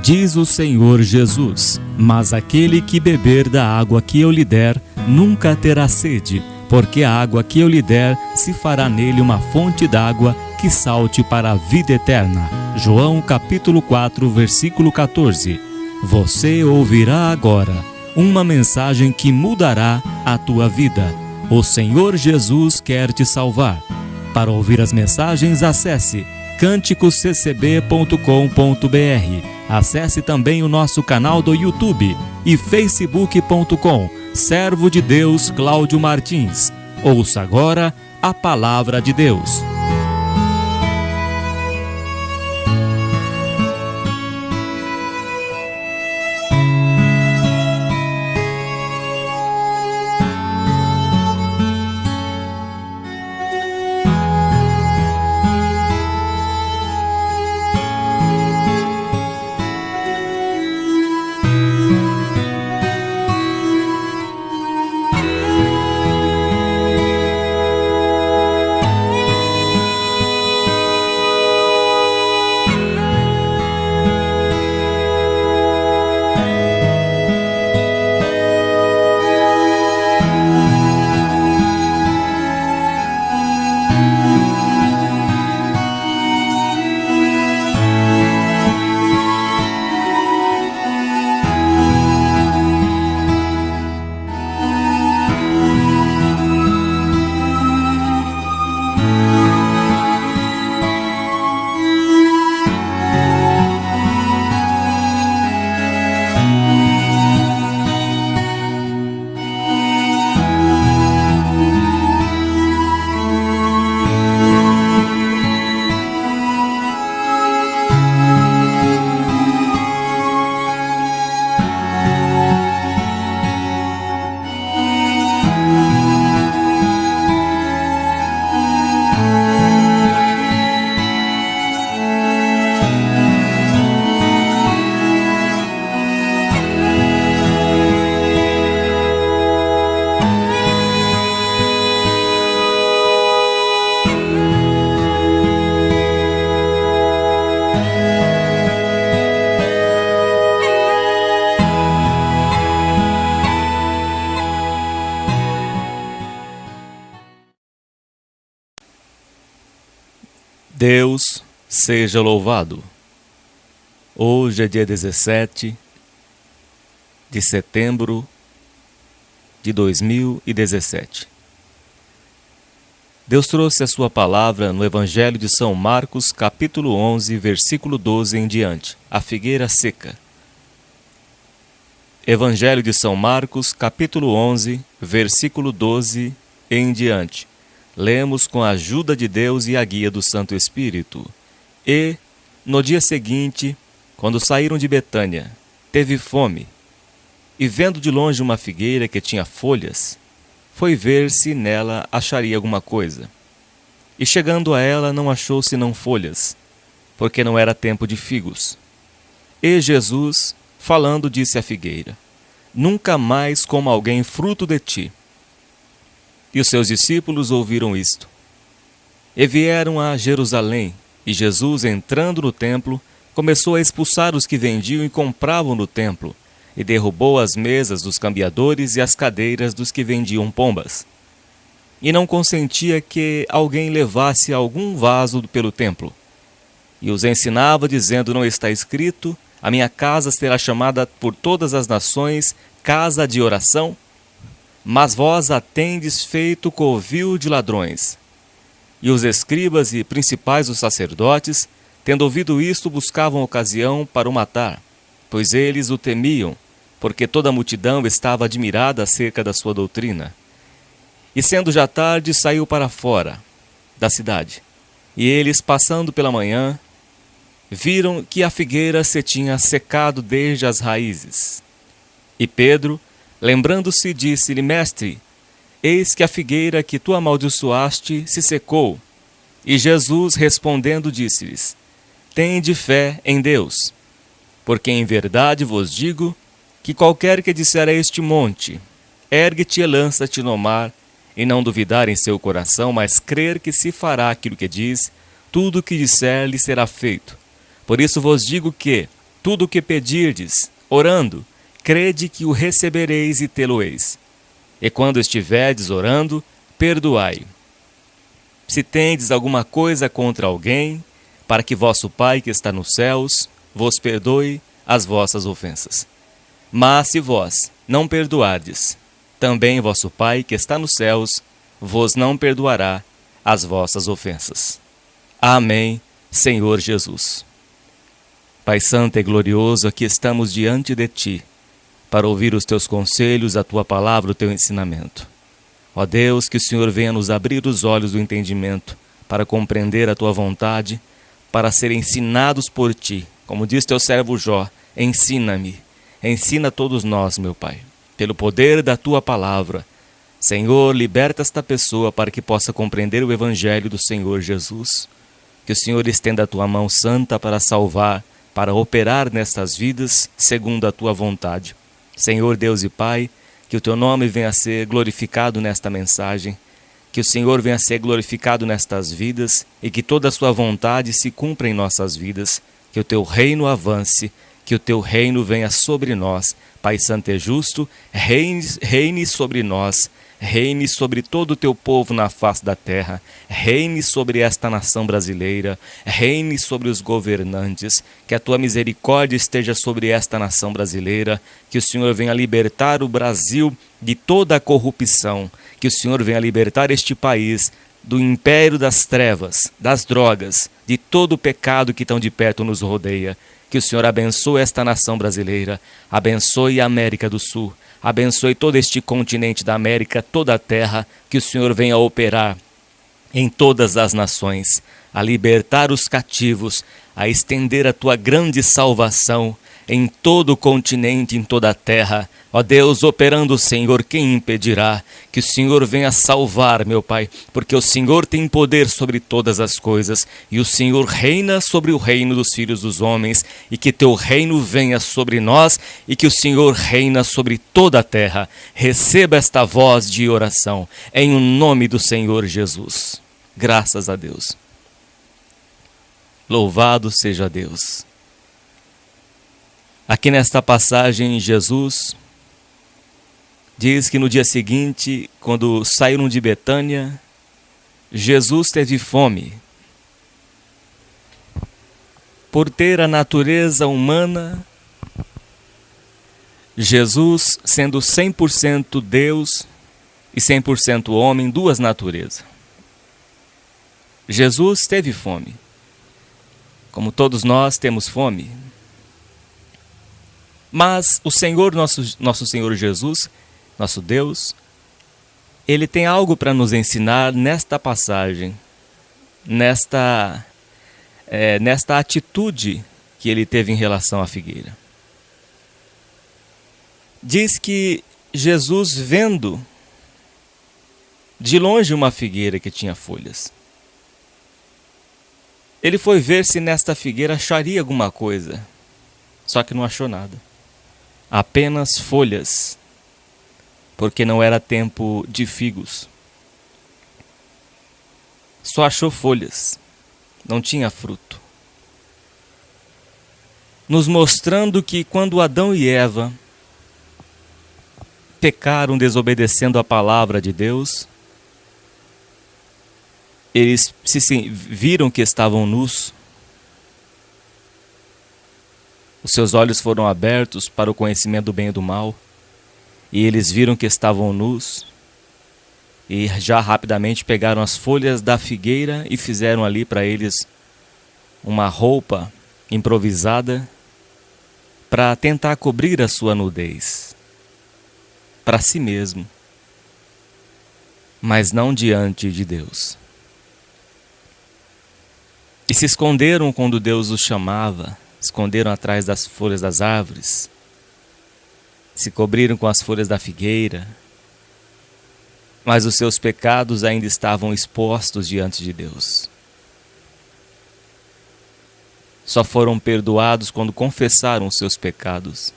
Diz o Senhor Jesus: mas aquele que beber da água que eu lhe der, nunca terá sede, porque a água que eu lhe der se fará nele uma fonte d'água que salte para a vida eterna. João capítulo 4, versículo 14. Você ouvirá agora uma mensagem que mudará a tua vida. O Senhor Jesus quer te salvar. Para ouvir as mensagens, acesse canticosccb.com.br. Acesse também o nosso canal do YouTube e facebook.com, Servo de Deus Cláudio Martins. Ouça agora a Palavra de Deus. Deus seja louvado. Hoje é dia 17 de setembro de 2017. Deus trouxe a sua palavra no Evangelho de São Marcos, capítulo 11, versículo 12 em diante, a figueira seca. Evangelho de São Marcos, capítulo 11, versículo 12 em diante. Lemos com a ajuda de Deus e a guia do Santo Espírito. E, no dia seguinte, quando saíram de Betânia, teve fome, e vendo de longe uma figueira que tinha folhas, foi ver se nela acharia alguma coisa. E chegando a ela, não achou senão folhas, porque não era tempo de figos. E Jesus, falando, disse à figueira: nunca mais coma alguém fruto de ti. E os seus discípulos ouviram isto. E vieram a Jerusalém, e Jesus, entrando no templo, começou a expulsar os que vendiam e compravam no templo, e derrubou as mesas dos cambiadores e as cadeiras dos que vendiam pombas. E não consentia que alguém levasse algum vaso pelo templo. E os ensinava, dizendo: não está escrito, a minha casa será chamada por todas as nações casa de oração? Mas vós a tendes feito covil de ladrões. E os escribas e principais dos sacerdotes, tendo ouvido isto, buscavam ocasião para o matar, pois eles o temiam, porque toda a multidão estava admirada acerca da sua doutrina. E sendo já tarde, saiu para fora da cidade. E eles, passando pela manhã, viram que a figueira se tinha secado desde as raízes. E Pedro, lembrando-se, disse-lhe: mestre, eis que a figueira que tu amaldiçoaste se secou. E Jesus, respondendo, disse-lhes: tende fé em Deus, porque em verdade vos digo que qualquer que disser a este monte: ergue-te e lança-te no mar, e não duvidar em seu coração, mas crer que se fará aquilo que diz, tudo o que disser lhe será feito. Por isso vos digo que, tudo o que pedirdes, orando, crede que o recebereis e tê-lo-eis. E quando estiverdes orando, perdoai. Se tendes alguma coisa contra alguém, para que vosso Pai que está nos céus vos perdoe as vossas ofensas. Mas se vós não perdoardes, também vosso Pai que está nos céus vos não perdoará as vossas ofensas. Amém, Senhor Jesus. Pai Santo e glorioso, aqui estamos diante de Ti, para ouvir os Teus conselhos, a Tua palavra, o Teu ensinamento. Ó Deus, que o Senhor venha nos abrir os olhos do entendimento, para compreender a Tua vontade, para ser ensinados por Ti. Como diz Teu servo Jó, ensina-me, ensina a todos nós, meu Pai, pelo poder da Tua palavra. Senhor, liberta esta pessoa para que possa compreender o Evangelho do Senhor Jesus. Que o Senhor estenda a Tua mão santa para salvar, para operar nestas vidas segundo a Tua vontade. Senhor Deus e Pai, que o Teu nome venha a ser glorificado nesta mensagem, que o Senhor venha a ser glorificado nestas vidas e que toda a Sua vontade se cumpra em nossas vidas, que o Teu reino avance, que o Teu reino venha sobre nós. Pai Santo e Justo, reine sobre nós, reine sobre todo o Teu povo na face da terra, reine sobre esta nação brasileira, reine sobre os governantes, que a Tua misericórdia esteja sobre esta nação brasileira, que o Senhor venha libertar o Brasil de toda a corrupção, que o Senhor venha libertar este país do império das trevas, das drogas, de todo o pecado que tão de perto nos rodeia. Que o Senhor abençoe esta nação brasileira, abençoe a América do Sul, abençoe todo este continente da América, toda a terra, que o Senhor venha operar em todas as nações, a libertar os cativos, a estender a Tua grande salvação em todo o continente, em toda a terra. Ó Deus, operando, Senhor, quem impedirá? Que o Senhor venha salvar, meu Pai, porque o Senhor tem poder sobre todas as coisas, e o Senhor reina sobre o reino dos filhos dos homens, e que Teu reino venha sobre nós, e que o Senhor reina sobre toda a terra. Receba esta voz de oração, em o nome do Senhor Jesus. Graças a Deus. Louvado seja Deus. Aqui nesta passagem, Jesus diz que no dia seguinte, quando saíram de Betânia, Jesus teve fome. Por ter a natureza humana, Jesus, sendo 100% Deus e 100% homem, duas naturezas. Jesus teve fome. Como todos nós temos fome. Mas o Senhor, nosso Senhor Jesus, nosso Deus, Ele tem algo para nos ensinar nesta passagem, nesta atitude que Ele teve em relação à figueira. Diz que Jesus, vendo de longe uma figueira que tinha folhas, Ele foi ver se nesta figueira acharia alguma coisa, só que não achou nada. Apenas folhas, porque não era tempo de figos. Só achou folhas, não tinha fruto. Nos mostrando que quando Adão e Eva pecaram desobedecendo a palavra de Deus, eles viram que estavam nus. Os seus olhos foram abertos para o conhecimento do bem e do mal, e eles viram que estavam nus, e já rapidamente pegaram as folhas da figueira e fizeram ali para eles uma roupa improvisada para tentar cobrir a sua nudez, para si mesmo, mas não diante de Deus. E se esconderam quando Deus os chamava, esconderam atrás das folhas das árvores, se cobriram com as folhas da figueira, mas os seus pecados ainda estavam expostos diante de Deus. Só foram perdoados quando confessaram os seus pecados,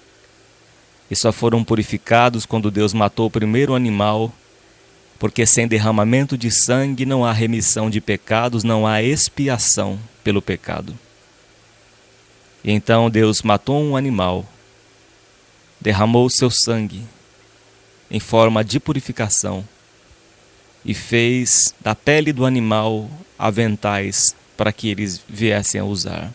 e só foram purificados quando Deus matou o primeiro animal, porque sem derramamento de sangue não há remissão de pecados, não há expiação pelo pecado. E então Deus matou um animal, derramou o seu sangue em forma de purificação e fez da pele do animal aventais para que eles viessem a usar.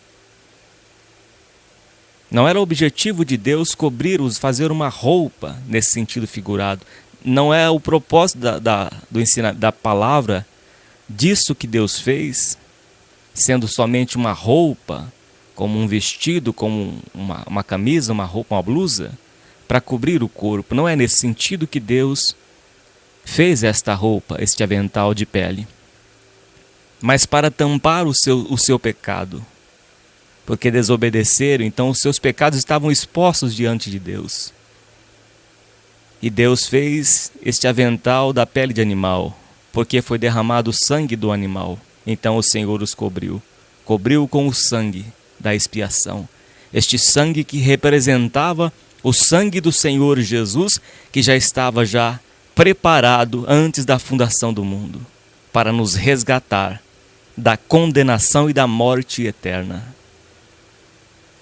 Não era o objetivo de Deus cobrir-os, fazer uma roupa nesse sentido figurado. Não é o propósito da palavra disso que Deus fez, sendo somente uma roupa, como um vestido, como uma camisa, uma roupa, uma blusa, para cobrir o corpo. Não é nesse sentido que Deus fez esta roupa, este avental de pele, mas para tampar o seu pecado. Porque desobedeceram, então os seus pecados estavam expostos diante de Deus. E Deus fez este avental da pele de animal, porque foi derramado o sangue do animal. Então o Senhor os cobriu. Cobriu com o sangue da expiação. Este sangue que representava o sangue do Senhor Jesus, que já estava preparado antes da fundação do mundo, para nos resgatar da condenação e da morte eterna.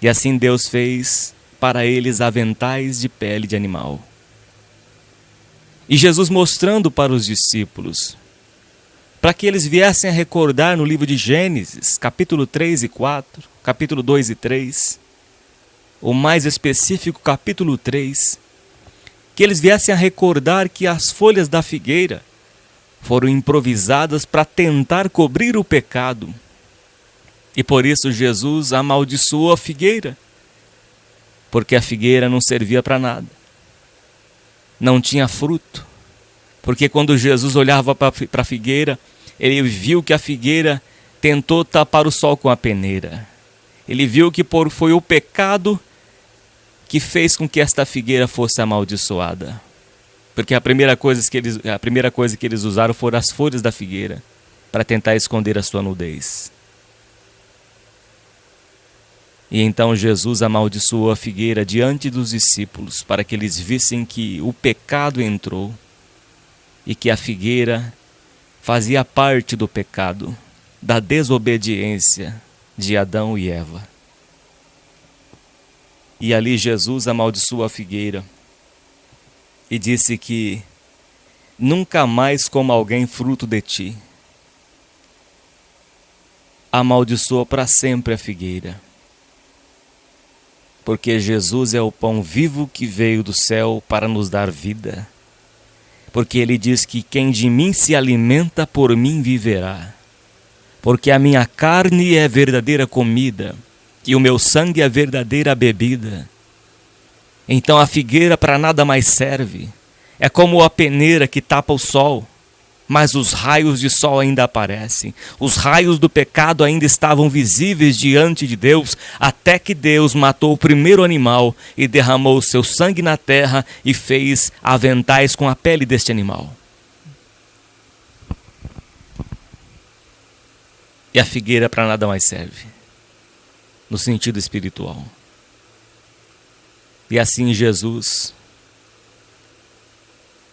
E assim Deus fez para eles aventais de pele de animal. E Jesus mostrando para os discípulos, para que eles viessem a recordar no livro de Gênesis, capítulo 3 e 4, capítulo 2 e 3, o mais específico, capítulo 3, que eles viessem a recordar que as folhas da figueira foram improvisadas para tentar cobrir o pecado. E por isso Jesus amaldiçoou a figueira, porque a figueira não servia para nada, não tinha fruto. Porque quando Jesus olhava para a figueira, ele viu que a figueira tentou tapar o sol com a peneira. Ele viu que foi o pecado que fez com que esta figueira fosse amaldiçoada. Porque a primeira coisa que eles usaram foram as folhas da figueira para tentar esconder a sua nudez. E então Jesus amaldiçoou a figueira diante dos discípulos, para que eles vissem que o pecado entrou e que a figueira fazia parte do pecado, da desobediência de Adão e Eva. E ali Jesus amaldiçoou a figueira e disse que nunca mais coma alguém fruto de ti. Amaldiçoou para sempre a figueira. Porque Jesus é o pão vivo que veio do céu para nos dar vida. Porque ele diz que quem de mim se alimenta, por mim viverá. Porque a minha carne é verdadeira comida, e o meu sangue é verdadeira bebida. Então a figueira para nada mais serve. É como a peneira que tapa o sol, mas os raios de sol ainda aparecem. Os raios do pecado ainda estavam visíveis diante de Deus, até que Deus matou o primeiro animal e derramou o seu sangue na terra e fez aventais com a pele deste animal. E a figueira para nada mais serve, no sentido espiritual. E assim Jesus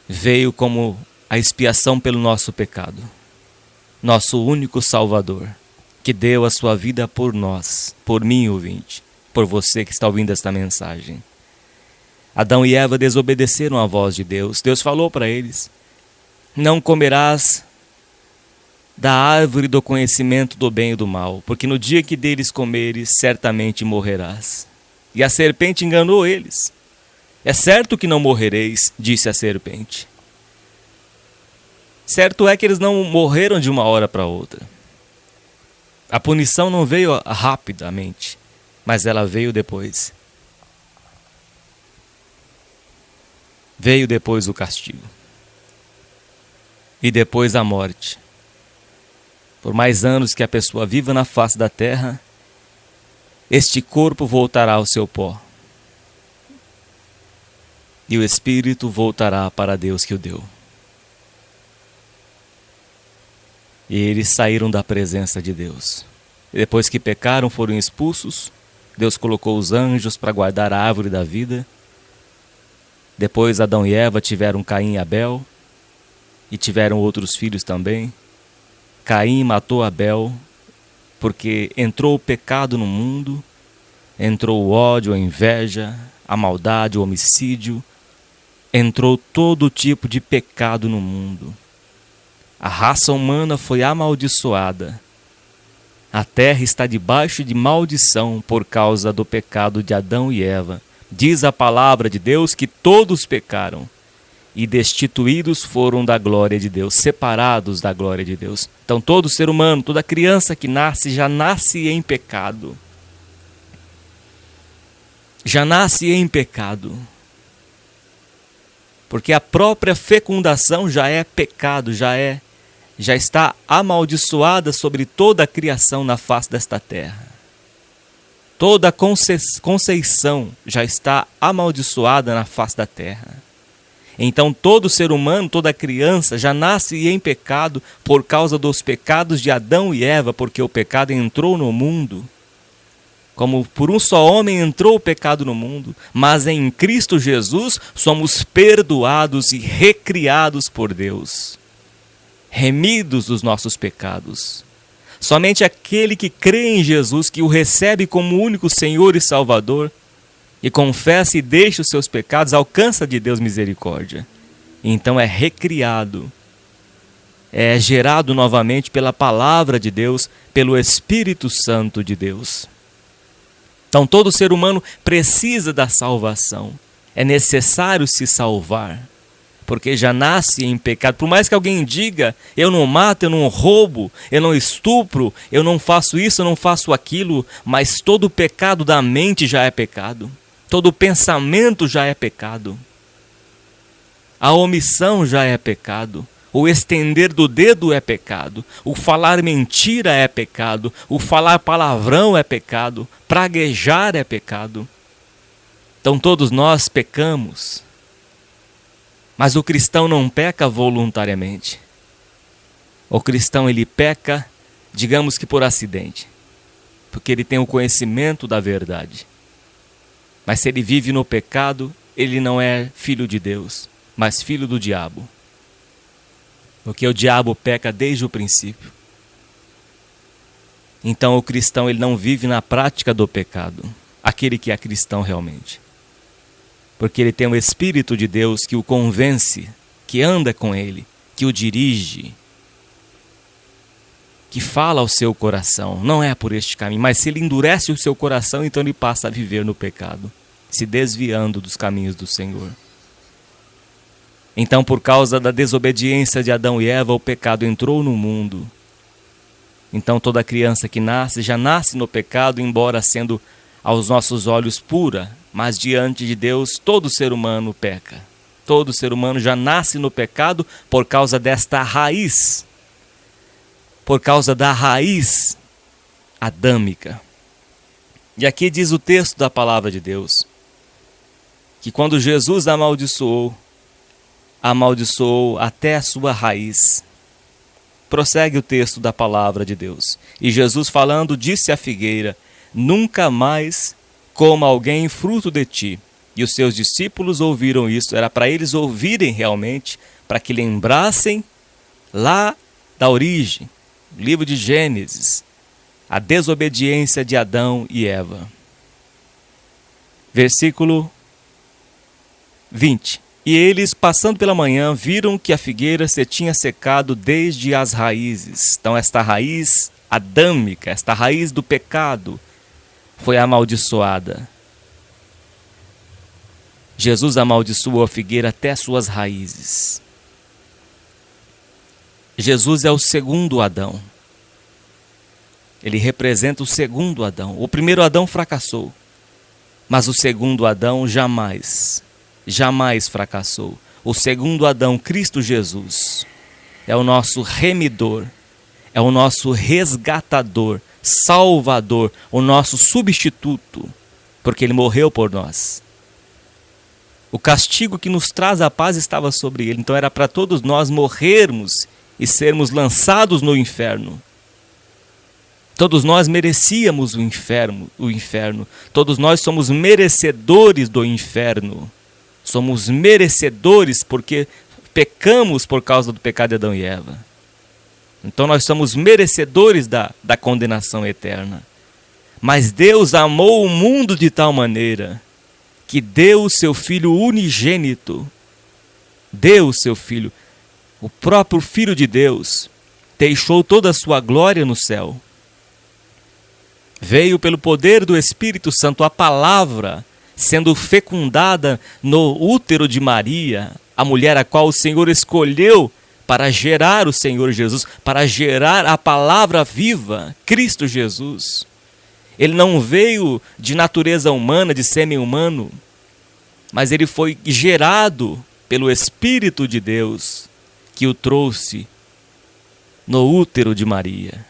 veio como a expiação pelo nosso pecado, nosso único Salvador, que deu a sua vida por nós, por mim, ouvinte, por você que está ouvindo esta mensagem. Adão e Eva desobedeceram à voz de Deus. Deus falou para eles: não comerás da árvore do conhecimento do bem e do mal, porque no dia que deles comeres, certamente morrerás. E a serpente enganou eles. É certo que não morrereis, disse a serpente. Certo é que eles não morreram de uma hora para outra. A punição não veio rapidamente, mas ela veio depois. Veio depois o castigo. E depois a morte. Por mais anos que a pessoa viva na face da terra, este corpo voltará ao seu pó. E o espírito voltará para Deus que o deu. E eles saíram da presença de Deus. E depois que pecaram, foram expulsos. Deus colocou os anjos para guardar a árvore da vida. Depois Adão e Eva tiveram Caim e Abel. E tiveram outros filhos também. Caim matou Abel porque entrou o pecado no mundo. entrou o ódio, a inveja, a maldade, o homicídio, entrou todo tipo de pecado no mundo. A raça humana foi amaldiçoada. A terra está debaixo de maldição por causa do pecado de Adão e Eva. Diz a palavra de Deus que todos pecaram e destituídos foram da glória de Deus, separados da glória de Deus. Então todo ser humano, toda criança que nasce, já nasce em pecado. Já nasce em pecado. Porque a própria fecundação já é pecado, já está amaldiçoada sobre toda a criação na face desta terra. Toda a conceição já está amaldiçoada na face da terra. Então todo ser humano, toda criança já nasce em pecado por causa dos pecados de Adão e Eva, porque o pecado entrou no mundo. Como por um só homem entrou o pecado no mundo, mas em Cristo Jesus somos perdoados e recriados por Deus, remidos dos nossos pecados. Somente aquele que crê em Jesus, que o recebe como único Senhor e Salvador, e confessa e deixa os seus pecados, alcança de Deus misericórdia. Então é recriado, é gerado novamente pela palavra de Deus, pelo Espírito Santo de Deus. Então todo ser humano precisa da salvação. É necessário se salvar, porque já nasce em pecado. Por mais que alguém diga, eu não mato, eu não roubo, eu não estupro, eu não faço isso, eu não faço aquilo, mas todo pecado da mente já é pecado. Todo pensamento já é pecado. A omissão já é pecado. O estender do dedo é pecado. O falar mentira é pecado. O falar palavrão é pecado. Praguejar é pecado. Então todos nós pecamos. Mas o cristão não peca voluntariamente. O cristão ele peca, digamos que por acidente. Porque ele tem o conhecimento da verdade. Mas se ele vive no pecado, ele não é filho de Deus, mas filho do diabo. Porque o diabo peca desde o princípio. Então o cristão ele não vive na prática do pecado, aquele que é cristão realmente. Porque ele tem o Espírito de Deus que o convence, que anda com ele, que o dirige, que fala ao seu coração. Não é por este caminho, mas se ele endurece o seu coração, então ele passa a viver no pecado, se desviando dos caminhos do Senhor. Então, por causa da desobediência de Adão e Eva, o pecado entrou no mundo. Então, toda criança que nasce, já nasce no pecado, embora sendo aos nossos olhos pura, mas diante de Deus, todo ser humano peca. Todo ser humano já nasce no pecado por causa desta raiz, por causa da raiz adâmica. E aqui diz o texto da palavra de Deus, que quando Jesus amaldiçoou até a sua raiz. Prossegue o texto da palavra de Deus. E Jesus falando, disse à figueira, nunca mais coma alguém fruto de ti. E os seus discípulos ouviram isso. Era para eles ouvirem realmente, para que lembrassem lá da origem, o livro de Gênesis, a desobediência de Adão e Eva. Versículo 20. E eles, passando pela manhã, viram que a figueira se tinha secado desde as raízes. Então esta raiz adâmica, esta raiz do pecado, foi amaldiçoada. Jesus amaldiçoou a figueira até suas raízes. Jesus é o segundo Adão. Ele representa o segundo Adão. O primeiro Adão fracassou, mas o segundo Adão jamais fracassou. O segundo Adão, Cristo Jesus, é o nosso remidor, é o nosso resgatador, salvador, o nosso substituto, porque ele morreu por nós. O castigo que nos traz a paz estava sobre ele, então era para todos nós morrermos e sermos lançados no inferno. Todos nós merecíamos o inferno. Todos nós somos merecedores do inferno. Somos merecedores porque pecamos por causa do pecado de Adão e Eva. Então nós somos merecedores da condenação eterna. Mas Deus amou o mundo de tal maneira que deu o seu Filho unigênito, deu o seu Filho, o próprio Filho de Deus, deixou toda a sua glória no céu. Veio pelo poder do Espírito Santo, a palavra, sendo fecundada no útero de Maria, a mulher a qual o Senhor escolheu para gerar o Senhor Jesus, para gerar a palavra viva, Cristo Jesus. Ele não veio de natureza humana, de sêmen humano, mas ele foi gerado pelo Espírito de Deus, que o trouxe no útero de Maria.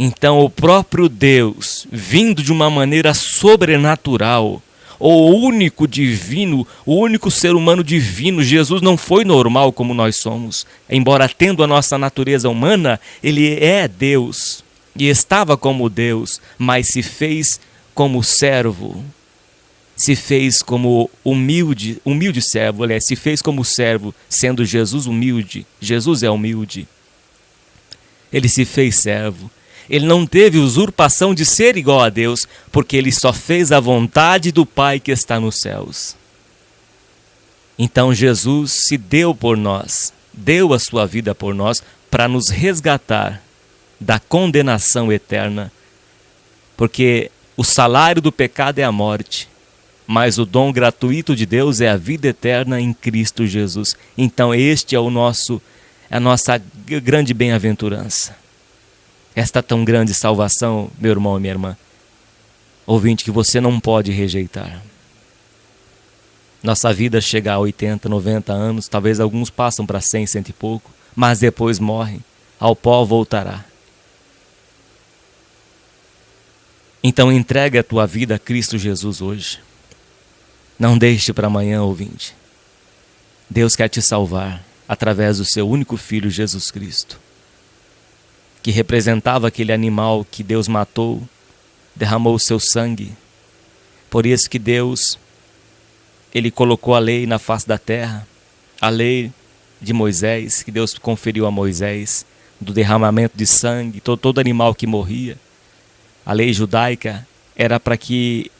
Então, o próprio Deus, vindo de uma maneira sobrenatural, o único divino, o único ser humano divino, Jesus não foi normal como nós somos. Embora tendo a nossa natureza humana, ele é Deus e estava como Deus, mas se fez como servo, se fez como humilde servo, aliás, se fez como servo, sendo Jesus humilde. Jesus é humilde. Ele se fez servo. Ele não teve usurpação de ser igual a Deus, porque ele só fez a vontade do Pai que está nos céus. Então Jesus se deu por nós, deu a sua vida por nós, para nos resgatar da condenação eterna. Porque o salário do pecado é a morte, mas o dom gratuito de Deus é a vida eterna em Cristo Jesus. Então este é a nossa grande bem-aventurança. Esta tão grande salvação, meu irmão e minha irmã, ouvinte, que você não pode rejeitar. Nossa vida chega a 80, 90 anos, talvez alguns passam para 100, 100 e pouco, mas depois morrem, ao pó voltará. Então entregue a tua vida a Cristo Jesus hoje. Não deixe para amanhã, ouvinte. Deus quer te salvar através do seu único Filho, Jesus Cristo, que representava aquele animal que Deus matou, derramou o seu sangue. Por isso que Deus, ele colocou a lei na face da terra, a lei de Moisés, que Deus conferiu a Moisés, do derramamento de sangue, todo animal que morria. A lei judaica era para que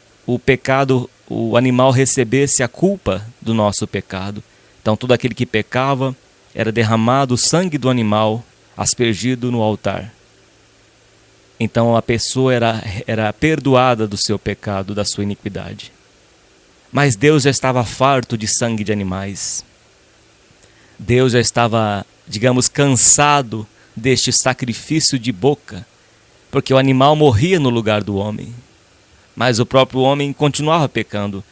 o animal recebesse a culpa do nosso pecado. Então todo aquele que pecava, era derramado o sangue do animal, aspergido no altar. Então a pessoa era perdoada do seu pecado, da sua iniquidade. Mas Deus já estava farto de sangue de animais. Deus já estava, digamos, cansado deste sacrifício de boca, porque o animal morria no lugar do homem. Mas o próprio homem continuava pecando.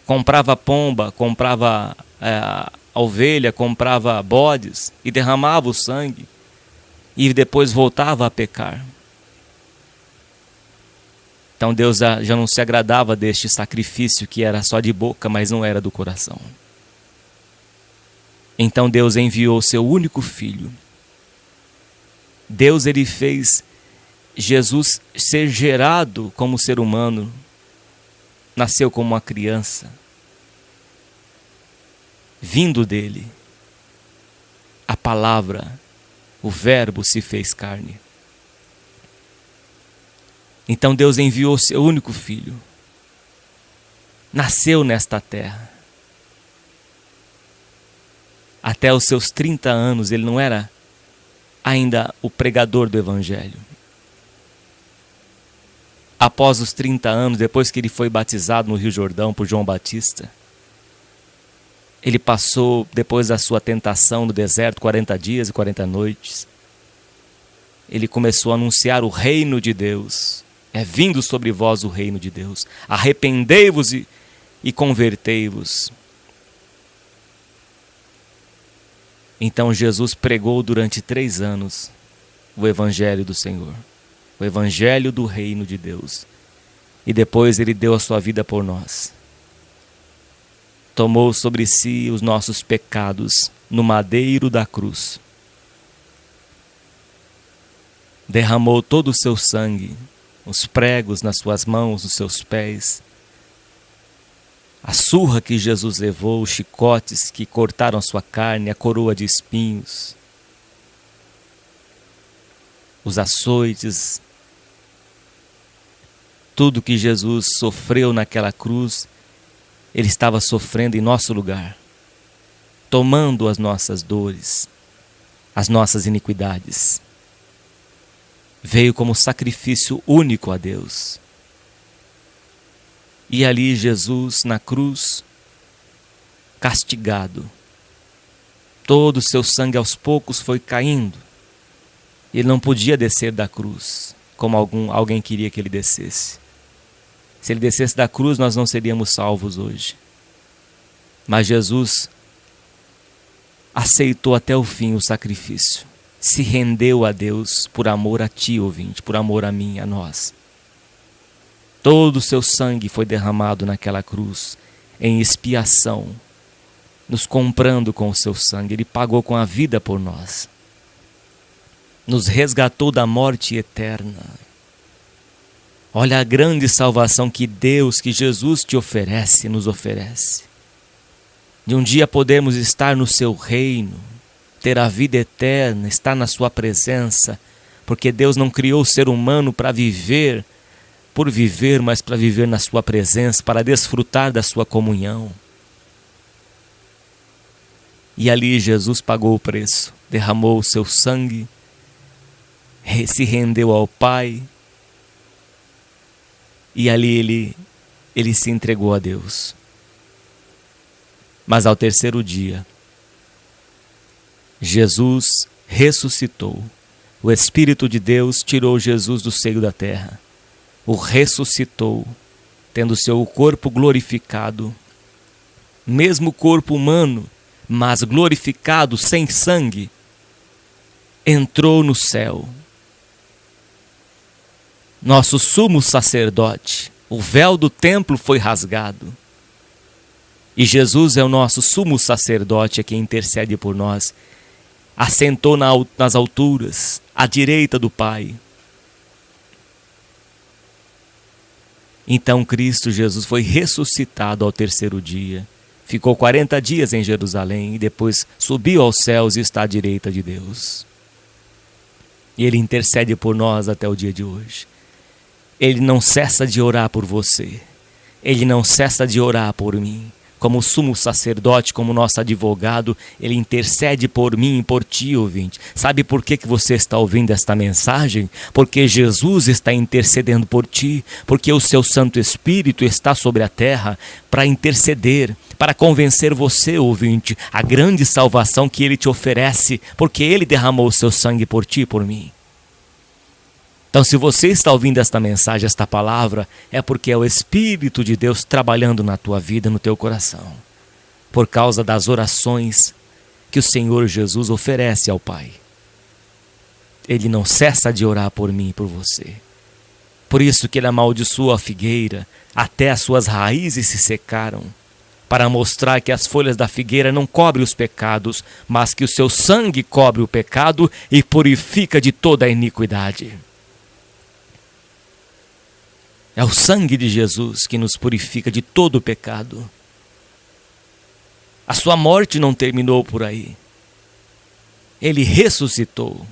Comprava pomba, comprava a ovelha, comprava bodes e derramava o sangue. E depois voltava a pecar. Então Deus já não se agradava deste sacrifício que era só de boca, mas não era do coração. Então Deus enviou o seu único Filho. Deus, ele fez Jesus ser gerado como ser humano. Nasceu como uma criança. Vindo dele, a palavra, o Verbo se fez carne. Então Deus enviou o seu único Filho. Nasceu nesta terra. Até os seus 30 anos ele não era ainda o pregador do Evangelho. Após os 30 anos, depois que ele foi batizado no Rio Jordão por João Batista, ele passou, depois da sua tentação no deserto, 40 dias e 40 noites. Ele começou a anunciar o reino de Deus. É vindo sobre vós o reino de Deus. Arrependei-vos e convertei-vos. Então Jesus pregou durante 3 anos o Evangelho do Senhor. O Evangelho do reino de Deus. E depois ele deu a sua vida por nós. Tomou sobre si os nossos pecados no madeiro da cruz. Derramou todo o seu sangue, os pregos nas suas mãos, nos seus pés. A surra que Jesus levou, os chicotes que cortaram a sua carne, a coroa de espinhos. Os açoites, Tudo que Jesus sofreu naquela cruz, Ele estava sofrendo em nosso lugar, tomando as nossas dores, as nossas iniquidades. Veio como sacrifício único a Deus. E ali Jesus na cruz, castigado, todo o seu sangue aos poucos foi caindo. Ele não podia descer da cruz, como alguém queria que ele descesse. Se ele descesse da cruz, nós não seríamos salvos hoje. Mas Jesus aceitou até o fim o sacrifício. Se rendeu a Deus por amor a ti, ouvinte, por amor a mim, a nós. Todo o seu sangue foi derramado naquela cruz, em expiação, nos comprando com o seu sangue. Ele pagou com a vida por nós. Nos resgatou da morte eterna. Olha a grande salvação que Deus, que Jesus te oferece, nos oferece. De um dia podemos estar no seu reino, ter a vida eterna, estar na sua presença, porque Deus não criou o ser humano para viver, por viver, mas para viver na sua presença, para desfrutar da sua comunhão. E ali Jesus pagou o preço, derramou o seu sangue, se rendeu ao Pai, e ali ele se entregou a Deus. Mas ao terceiro dia, Jesus ressuscitou. O Espírito de Deus tirou Jesus do seio da terra, o ressuscitou, tendo seu corpo glorificado, mesmo corpo humano, mas glorificado, sem sangue, entrou no céu. Nosso sumo sacerdote, o véu do templo foi rasgado. E Jesus é o nosso sumo sacerdote, é quem intercede por nós. Assentou nas alturas, à direita do Pai. Então Cristo Jesus foi ressuscitado ao terceiro dia. Ficou 40 dias em Jerusalém e depois subiu aos céus e está à direita de Deus. E Ele intercede por nós até o dia de hoje. Ele não cessa de orar por você. Ele não cessa de orar por mim. Como sumo sacerdote, como nosso advogado, Ele intercede por mim e por ti, ouvinte. Sabe por que você está ouvindo esta mensagem? Porque Jesus está intercedendo por ti, porque o seu Santo Espírito está sobre a terra para interceder, para convencer você, ouvinte, a grande salvação que Ele te oferece, porque Ele derramou o seu sangue por ti e por mim. Então, se você está ouvindo esta mensagem, esta palavra, é porque é o Espírito de Deus trabalhando na tua vida, no teu coração, por causa das orações que o Senhor Jesus oferece ao Pai. Ele não cessa de orar por mim e por você. Por isso que Ele amaldiçoou a figueira, até as suas raízes se secaram, para mostrar que as folhas da figueira não cobrem os pecados, mas que o seu sangue cobre o pecado e purifica de toda a iniquidade. É o sangue de Jesus que nos purifica de todo o pecado. A sua morte não terminou por aí. Ele ressuscitou.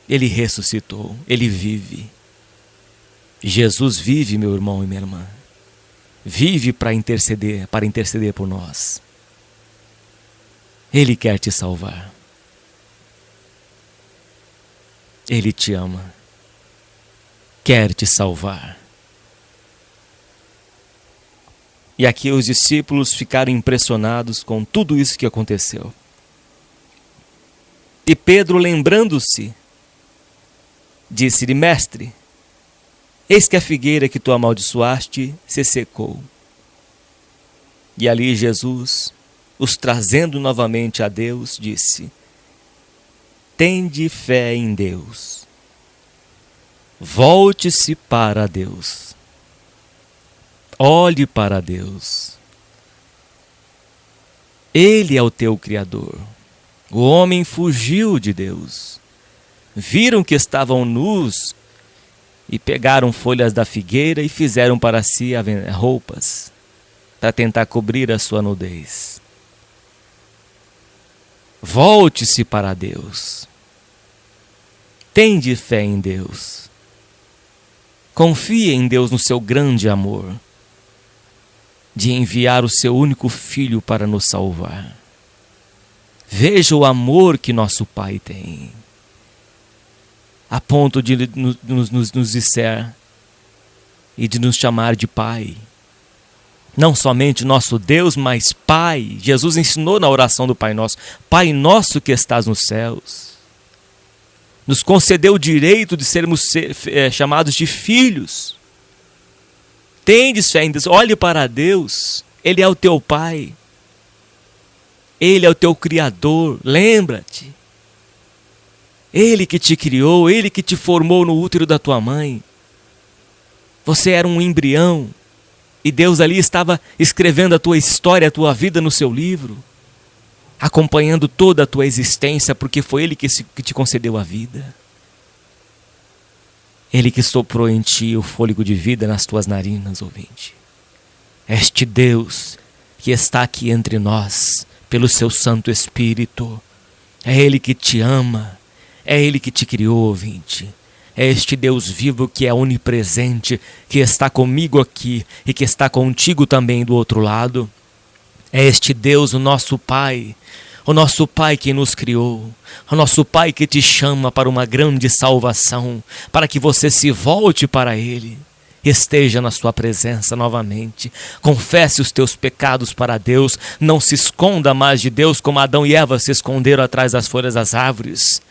Ele ressuscitou. Ele vive. Jesus vive, meu irmão e minha irmã. Vive para interceder por nós. Ele quer te salvar. Ele te ama. Quer te salvar. E aqui os discípulos ficaram impressionados com tudo isso que aconteceu. E Pedro, lembrando-se, disse-lhe: Mestre, eis que a figueira que tu amaldiçoaste se secou. E ali Jesus, os trazendo novamente a Deus, disse: Tende fé em Deus. Volte-se para Deus. Olhe para Deus. Ele é o teu Criador. O homem fugiu de Deus. Viram que estavam nus e pegaram folhas da figueira e fizeram para si roupas para tentar cobrir a sua nudez. Volte-se para Deus. Tende fé em Deus. Confie em Deus no seu grande amor de enviar o seu único Filho para nos salvar. Veja o amor que nosso Pai tem, a ponto de nos disser e de nos chamar de Pai. Não somente nosso Deus, mas Pai. Jesus ensinou na oração do Pai Nosso: Pai nosso que estás nos céus. Nos concedeu o direito de sermos chamados de filhos. Tendes fé em Deus, olhe para Deus, Ele é o teu Pai. Ele é o teu Criador, lembra-te. Ele que te criou, Ele que te formou no útero da tua mãe. Você era um embrião e Deus ali estava escrevendo a tua história, a tua vida no seu livro, acompanhando toda a tua existência, porque foi Ele que te concedeu a vida. Ele que soprou em ti o fôlego de vida nas tuas narinas, ouvinte. Este Deus que está aqui entre nós, pelo seu Santo Espírito, é Ele que te ama, é Ele que te criou, ouvinte. É este Deus vivo que é onipresente, que está comigo aqui e que está contigo também do outro lado. É este Deus, o nosso Pai que nos criou, o nosso Pai que te chama para uma grande salvação, para que você se volte para Ele, esteja na sua presença novamente, confesse os teus pecados para Deus, não se esconda mais de Deus como Adão e Eva se esconderam atrás das folhas das árvores.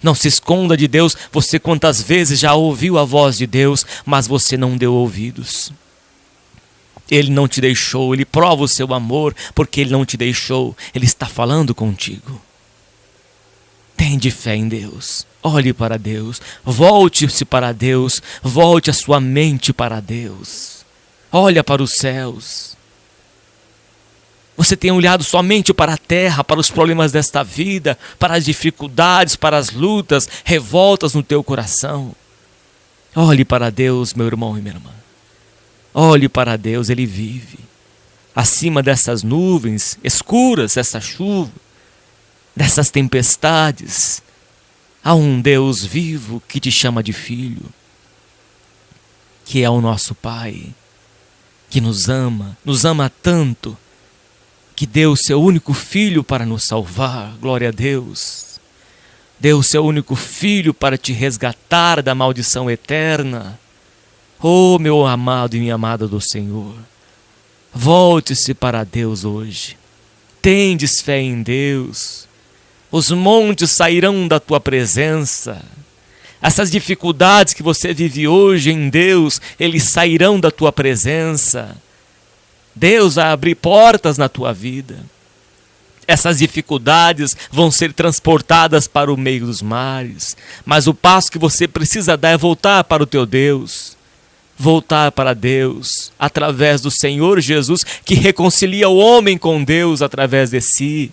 Não se esconda de Deus. Você quantas vezes já ouviu a voz de Deus, mas você não deu ouvidos. Ele não te deixou, Ele prova o seu amor, porque Ele não te deixou, Ele está falando contigo. Tende fé em Deus, olhe para Deus, volte-se para Deus, volte a sua mente para Deus, olha para os céus. Você tem olhado somente para a terra, para os problemas desta vida, para as dificuldades, para as lutas, revoltas no teu coração. Olhe para Deus, meu irmão e minha irmã. Olhe para Deus, Ele vive. Acima dessas nuvens escuras, dessa chuva, dessas tempestades, há um Deus vivo que te chama de filho, que é o nosso Pai, que nos ama tanto, que deu o seu único Filho para nos salvar. Glória a Deus. Deu o seu único Filho para te resgatar da maldição eterna. Oh, meu amado e minha amada do Senhor, volte-se para Deus hoje. Tendes fé em Deus. Os montes sairão da tua presença. Essas dificuldades que você vive hoje em Deus, eles sairão da tua presença. Deus vai abrir portas na tua vida. Essas dificuldades vão ser transportadas para o meio dos mares. Mas o passo que você precisa dar é voltar para o teu Deus. Voltar para Deus através do Senhor Jesus, que reconcilia o homem com Deus através de si.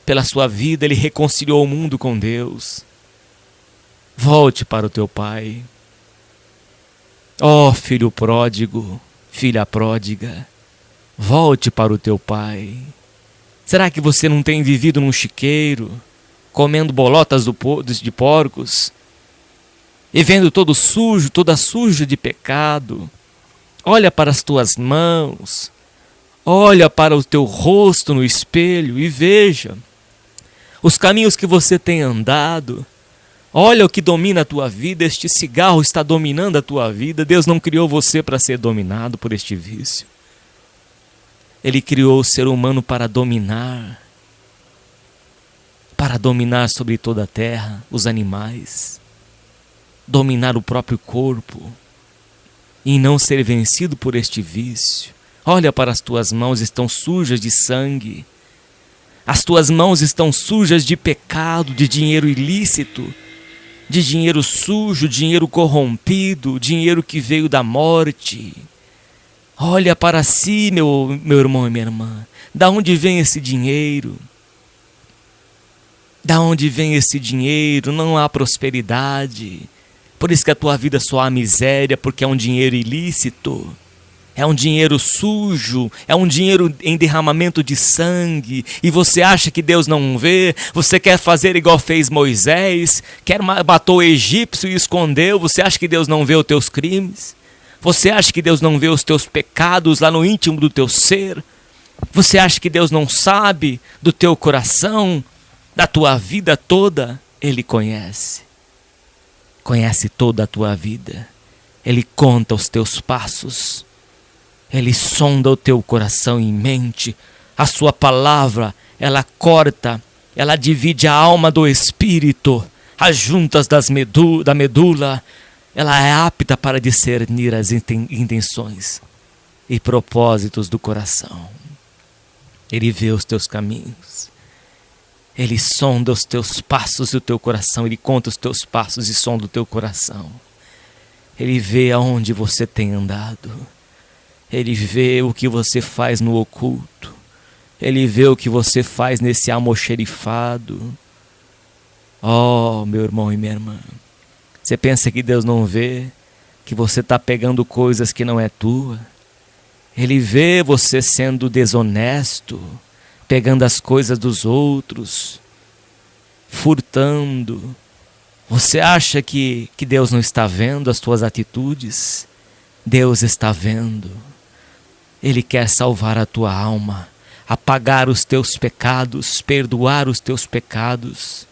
Pela sua vida, Ele reconciliou o mundo com Deus. Volte para o teu Pai. Ó filho pródigo, filha pródiga, volte para o teu Pai. Será que você não tem vivido num chiqueiro, comendo bolotas de porcos, e vendo todo sujo, toda suja de pecado? Olha para as tuas mãos, olha para o teu rosto no espelho e veja os caminhos que você tem andado. Olha o que domina a tua vida. Este cigarro está dominando a tua vida. Deus não criou você para ser dominado por este vício. Ele criou o ser humano para dominar sobre toda a terra, os animais, dominar o próprio corpo e não ser vencido por este vício. Olha para as tuas mãos, estão sujas de sangue. As tuas mãos estão sujas de pecado, de dinheiro ilícito, de dinheiro sujo, dinheiro corrompido, dinheiro que veio da morte. Olha para si, meu irmão e minha irmã. Da onde vem esse dinheiro? Da onde vem esse dinheiro? Não há prosperidade. Por isso que a tua vida só há miséria, porque é um dinheiro ilícito. É um dinheiro sujo, é um dinheiro em derramamento de sangue, e você acha que Deus não vê? Você quer fazer igual fez Moisés, matou o egípcio e escondeu? Você acha que Deus não vê os teus crimes? Você acha que Deus não vê os teus pecados lá no íntimo do teu ser? Você acha que Deus não sabe do teu coração, da tua vida toda? Ele conhece. Conhece toda a tua vida. Ele conta os teus passos. Ele sonda o teu coração e mente. A sua palavra, ela corta, ela divide a alma do espírito, as juntas da medula. Ela é apta para discernir as intenções e propósitos do coração. Ele vê os teus caminhos. Ele sonda os teus passos e o teu coração. Ele conta os teus passos e sonda o teu coração. Ele vê aonde você tem andado. Ele vê o que você faz no oculto. Ele vê o que você faz nesse almoxerifado. Oh, meu irmão e minha irmã. Você pensa que Deus não vê? Que você está pegando coisas que não é tua? Ele vê você sendo desonesto, pegando as coisas dos outros, furtando. Você acha que Deus não está vendo as tuas atitudes? Deus está vendo. Ele quer salvar a tua alma, apagar os teus pecados, perdoar os teus pecados.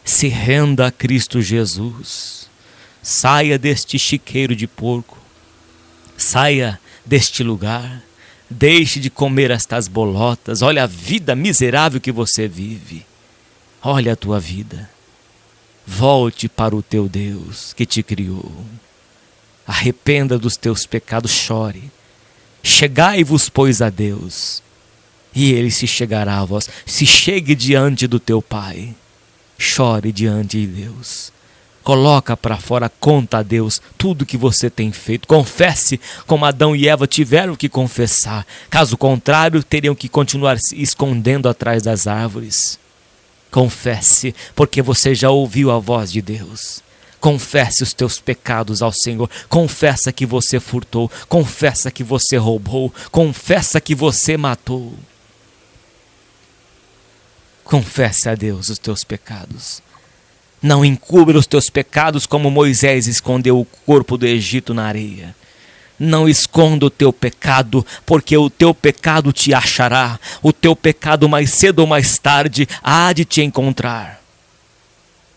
Se renda a Cristo Jesus. Saia deste chiqueiro de porco. Saia deste lugar. Deixe de comer estas bolotas. Olha a vida miserável que você vive. Olha a tua vida. Volte para o teu Deus que te criou. Arrependa dos teus pecados, chore. Chegai-vos, pois, a Deus, e Ele se chegará a vós. Se chegue diante do teu Pai. Chore diante de Deus. Coloca para fora, conta a Deus tudo que você tem feito. Confesse como Adão e Eva tiveram que confessar. Caso contrário, teriam que continuar se escondendo atrás das árvores. Confesse, porque você já ouviu a voz de Deus. Confesse os teus pecados ao Senhor. Confessa que você furtou. Confessa que você roubou. Confessa que você matou. Confesse a Deus os teus pecados. Não encubra os teus pecados como Moisés escondeu o corpo do Egito na areia. Não esconda o teu pecado, porque o teu pecado te achará. O teu pecado mais cedo ou mais tarde há de te encontrar.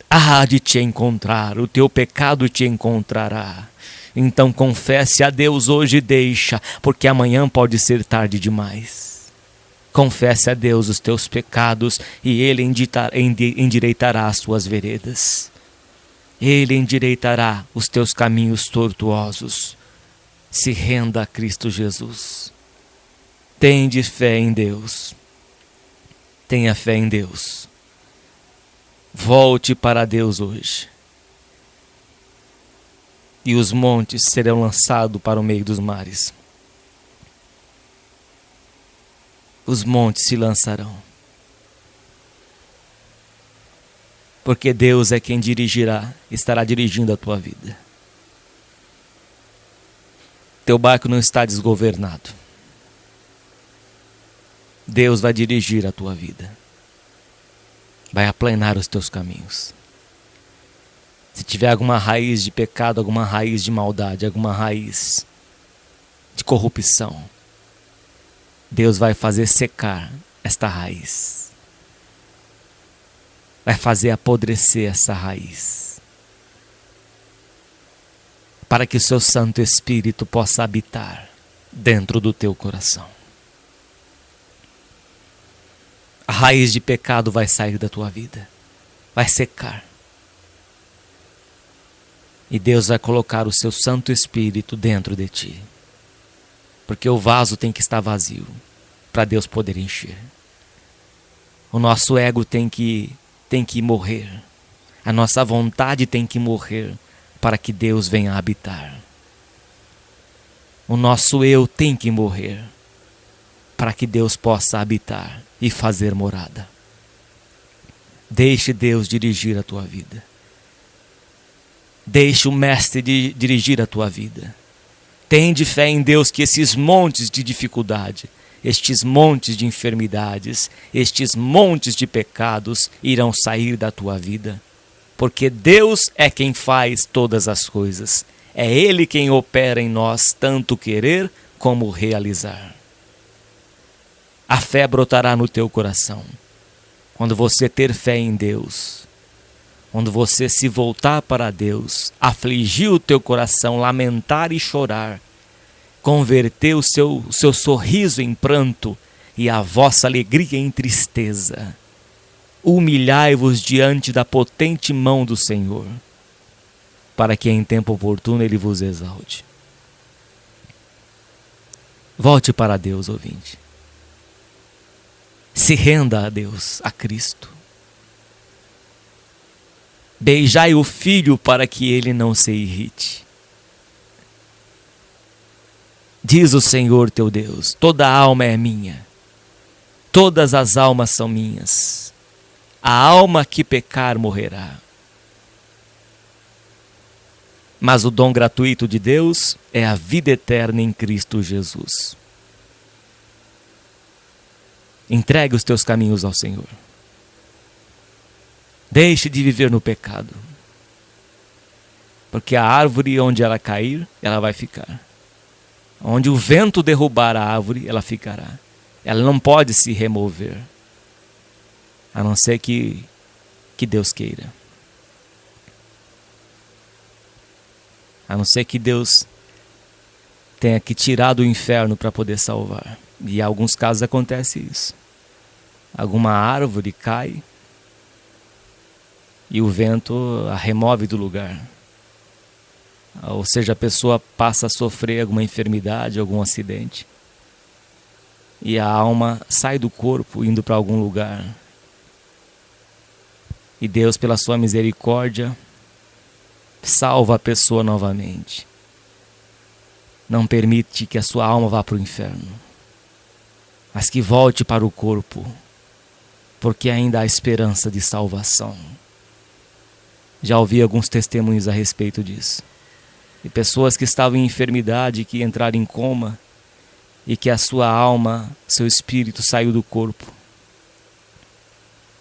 Há de te encontrar, o teu pecado te encontrará. Então confesse a Deus hoje e deixa, porque amanhã pode ser tarde demais. Confesse a Deus os teus pecados e Ele endireitará as tuas veredas. Ele endireitará os teus caminhos tortuosos. Se renda a Cristo Jesus. Tende fé em Deus. Tenha fé em Deus. Volte para Deus hoje. E os montes serão lançados para o meio dos mares. Os montes se lançarão. Porque Deus é quem dirigirá, estará dirigindo a tua vida. Teu barco não está desgovernado. Deus vai dirigir a tua vida. Vai aplanar os teus caminhos. Se tiver alguma raiz de pecado, alguma raiz de maldade, alguma raiz de corrupção, Deus vai fazer secar esta raiz. Vai fazer apodrecer essa raiz. Para que o seu Santo Espírito possa habitar dentro do teu coração. A raiz de pecado vai sair da tua vida. Vai secar. E Deus vai colocar o seu Santo Espírito dentro de ti. Porque o vaso tem que estar vazio para Deus poder encher. O nosso ego tem que morrer. A nossa vontade tem que morrer para que Deus venha habitar. O nosso eu tem que morrer para que Deus possa habitar e fazer morada. Deixe Deus dirigir a tua vida. Deixe o Mestre dirigir a tua vida. Tende fé em Deus que esses montes de dificuldade, estes montes de enfermidades, estes montes de pecados irão sair da tua vida. Porque Deus é quem faz todas as coisas. É Ele quem opera em nós tanto querer como realizar. A fé brotará no teu coração quando você ter fé em Deus. Quando você se voltar para Deus, afligir o teu coração, lamentar e chorar, converter o seu sorriso em pranto e a vossa alegria em tristeza. Humilhai-vos diante da potente mão do Senhor, para que em tempo oportuno Ele vos exalte. Volte para Deus, ouvinte. Se renda a Deus, a Cristo. Beijai o Filho para que Ele não se irrite. Diz o Senhor teu Deus: toda alma é minha, todas as almas são minhas. A alma que pecar morrerá. Mas o dom gratuito de Deus é a vida eterna em Cristo Jesus. Entregue os teus caminhos ao Senhor. Deixe de viver no pecado. Porque a árvore onde ela cair, ela vai ficar. Onde o vento derrubar a árvore, ela ficará. Ela não pode se remover. A não ser que Deus queira. A não ser que Deus tenha que tirar do inferno para poder salvar. E em alguns casos acontece isso. Alguma árvore cai e o vento a remove do lugar. Ou seja, a pessoa passa a sofrer alguma enfermidade, algum acidente. E a alma sai do corpo indo para algum lugar. E Deus, pela sua misericórdia, salva a pessoa novamente. Não permite que a sua alma vá para o inferno, mas que volte para o corpo, porque ainda há esperança de salvação. Já ouvi alguns testemunhos a respeito disso. E pessoas que estavam em enfermidade, que entraram em coma, e que a sua alma, seu espírito saiu do corpo.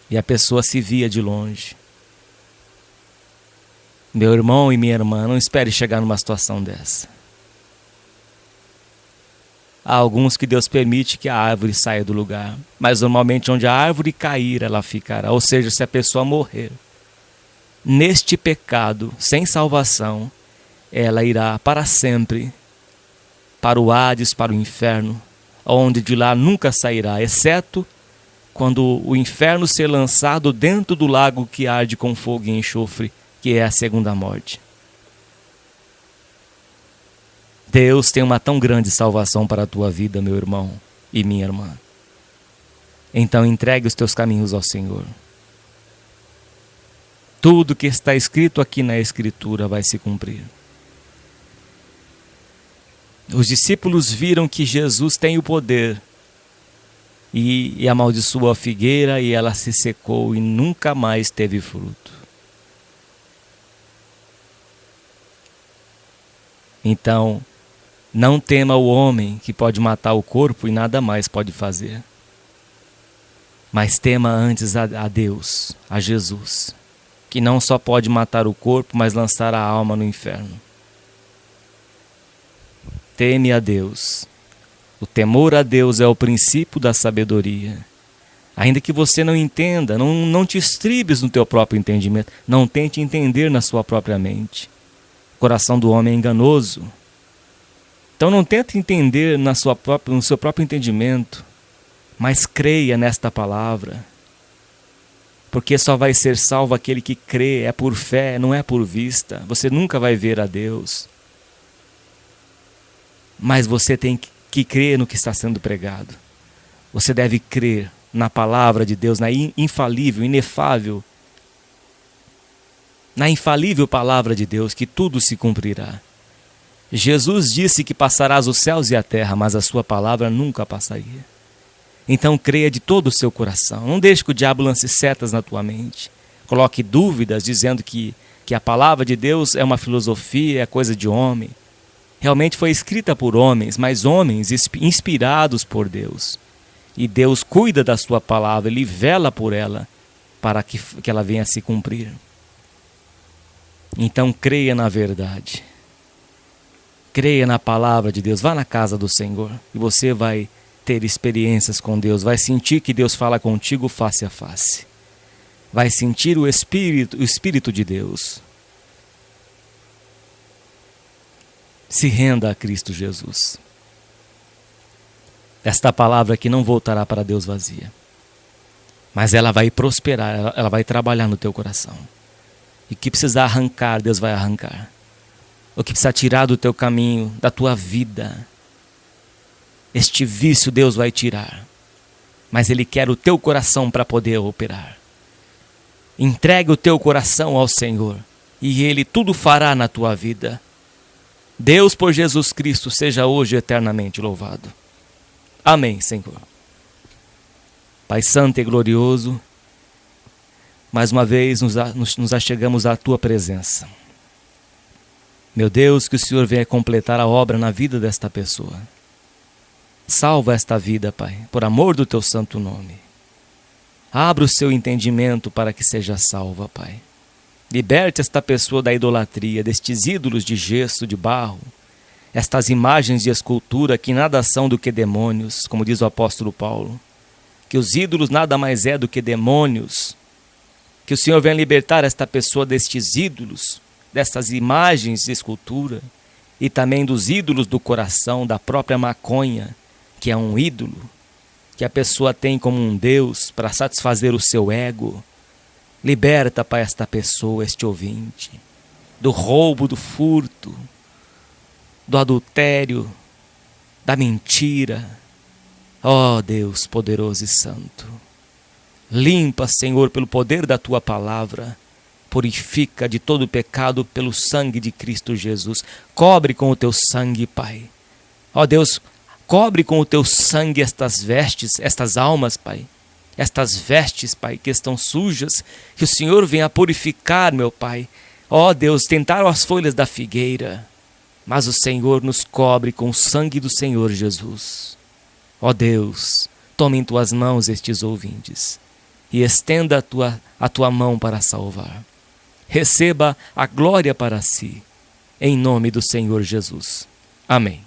E a pessoa se via de longe. Meu irmão e minha irmã, não espere chegar numa situação dessa. Há alguns que Deus permite que a árvore saia do lugar, mas normalmente onde a árvore cair, ela ficará. Ou seja, se a pessoa morrer neste pecado, sem salvação, ela irá para sempre para o Hades, para o inferno, onde de lá nunca sairá, exceto quando o inferno ser lançado dentro do lago que arde com fogo e enxofre, que é a segunda morte. Deus tem uma tão grande salvação para a tua vida, meu irmão e minha irmã. Então entregue os teus caminhos ao Senhor. Tudo que está escrito aqui na Escritura vai se cumprir. Os discípulos viram que Jesus tem o poder e amaldiçoou a figueira e ela se secou e nunca mais teve fruto. Então, não tema o homem que pode matar o corpo e nada mais pode fazer. Mas tema antes a Deus, a Jesus, que não só pode matar o corpo, mas lançar a alma no inferno. Teme a Deus. O temor a Deus é o princípio da sabedoria. Ainda que você não entenda, não te estribes no teu próprio entendimento. Não tente entender na sua própria mente. O coração do homem é enganoso. Então não tente entender no seu próprio entendimento, mas creia nesta palavra. Porque só vai ser salvo aquele que crê, é por fé, não é por vista. Você nunca vai ver a Deus. Mas você tem que crer no que está sendo pregado. Você deve crer na palavra de Deus, na infalível, inefável, na infalível palavra de Deus, que tudo se cumprirá. Jesus disse que passarás os céus e a terra, mas a sua palavra nunca passaria. Então creia de todo o seu coração. Não deixe que o diabo lance setas na tua mente. Coloque dúvidas dizendo que a palavra de Deus é uma filosofia, é coisa de homem. realmente foi escrita por homens, mas homens inspirados por Deus. E Deus cuida da sua palavra, Ele vela por ela, para que ela venha a se cumprir. Então creia na verdade. Creia na palavra de Deus. Vá na casa do Senhor e você vai ter experiências com Deus. Vai sentir que Deus fala contigo face a face. Vai sentir o Espírito de Deus. Se renda a Cristo Jesus. Esta palavra aqui não voltará para Deus vazia, mas ela vai prosperar, ela vai trabalhar no teu coração. E o que precisa arrancar, Deus vai arrancar. O que precisa tirar do teu caminho, da tua vida, este vício Deus vai tirar. Mas Ele quer o teu coração para poder operar. Entregue o teu coração ao Senhor e Ele tudo fará na tua vida. Deus, por Jesus Cristo, seja hoje eternamente louvado. Amém, Senhor. Pai Santo e glorioso, mais uma vez nos achegamos à Tua presença. Meu Deus, que o Senhor venha completar a obra na vida desta pessoa. Salva esta vida, Pai, por amor do Teu santo nome. Abra o seu entendimento para que seja salva, Pai. Liberte esta pessoa da idolatria, destes ídolos de gesso, de barro, estas imagens de escultura que nada são do que demônios, como diz o apóstolo Paulo. Que os ídolos nada mais é do que demônios. Que o Senhor venha libertar esta pessoa destes ídolos, destas imagens de escultura, e também dos ídolos do coração, da própria maconha, que é um ídolo, que a pessoa tem como um Deus para satisfazer o seu ego. Liberta, Pai, esta pessoa, este ouvinte, do roubo, do furto, do adultério, da mentira. Ó Deus poderoso e santo, limpa, Senhor, pelo poder da Tua palavra, purifica de todo pecado pelo sangue de Cristo Jesus. Cobre com o Teu sangue, Pai. Ó Deus, cobre com o Teu sangue estas vestes, estas almas, Pai. Estas vestes, Pai, que estão sujas, que o Senhor venha purificar, meu Pai. Ó Deus, tentaram as folhas da figueira, mas o Senhor nos cobre com o sangue do Senhor Jesus. Ó Deus, tome em Tuas mãos estes ouvintes e estenda a Tua mão para salvar. Receba a glória para si, em nome do Senhor Jesus. Amém.